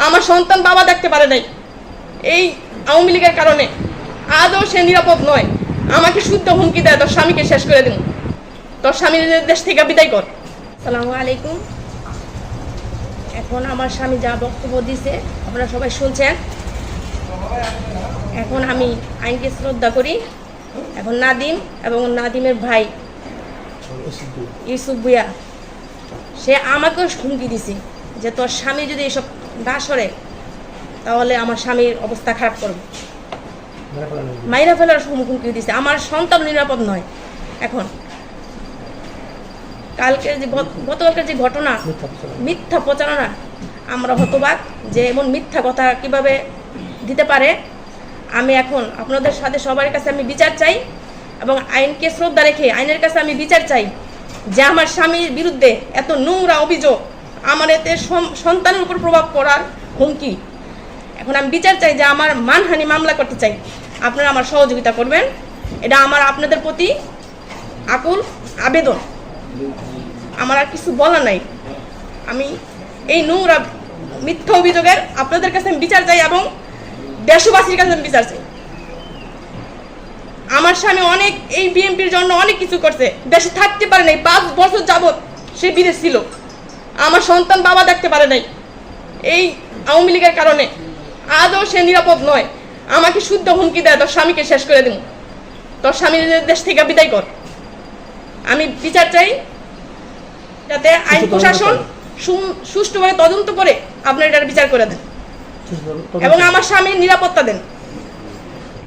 আমার সন্তান বাবা দেখতে পারে নাই এই আওয়ামী লীগের কারণে। আজও সে নিরাপদ নয়। আমাকে শুদ্ধ হুমকি দেয়, তোর স্বামীকে শেষ করে দিন, তোর স্বামী দেশ থেকে বিদায় কর। আসসালামু আলাইকুম। এখন আমার স্বামী যা বক্তব্য দিছে আপনারা সবাই শুনছেন। এখন আমি আইনকে শ্রদ্ধা করি। এখন নাদিম এবং নাদিমের ভাই ইউসুফ ভুইয়া সে আমাকেও হুমকি দিছে যে তোর স্বামী যদি এসব না সরে তাহলে আমার স্বামীর অবস্থা খারাপ করবে, মাইরা ফেলার হুমকি দিছে। আমার সন্তান নিরাপদ নয়। এখন গতকালকের যে ঘটনা, মিথ্যা প্রচারণা, আমরা হতবাক যে এমন মিথ্যা কথা কিভাবে দিতে পারে। আমি এখন আপনাদের সাথে সবার কাছে আমি বিচার চাই এবং আইনকে শ্রদ্ধা রেখে আইনের কাছে আমি বিচার চাই যে আমার স্বামীর বিরুদ্ধে এত নোংরা অভিযোগ, আমার এতে সন্তানের উপর প্রভাব পড়ার হুমকি। এখন আমি বিচার চাই যে আমার মানহানি মামলা করতে চাই। আপনারা আমার সহযোগিতা করবেন, এটা আমার আপনাদের প্রতি আকুল আবেদন। আমার আর কিছু বলা নাই। আমি এই নোংরা মিথ্যা অভিযোগের আপনাদের কাছে আমি বিচার চাই এবং দেশবাসীর কাছে আমি বিচার চাই। আমার স্বামী অনেক এই বিএনপির জন্য অনেক কিছু করছে, দেশে থাকতে পারে নাই, 5 বছর যাবৎ সে বিদেশ ছিল। আমার সন্তান বাবা দেখতে পারে নাই এই আওয়ামী লীগের কারণে। আজও সে নিরাপদ নয়। আমাকে শুদ্ধ হুমকি দেয়, তোর স্বামীকে শেষ করে দিন, তোর স্বামী দেশ থেকে বিদায় কর। আমি বিচার চাই যাতে আইন প্রশাসন সুষ্ঠুভাবে তদন্ত করে আপনার এটার বিচার করে দেন এবং আমার স্বামীর নিরাপত্তা দেন।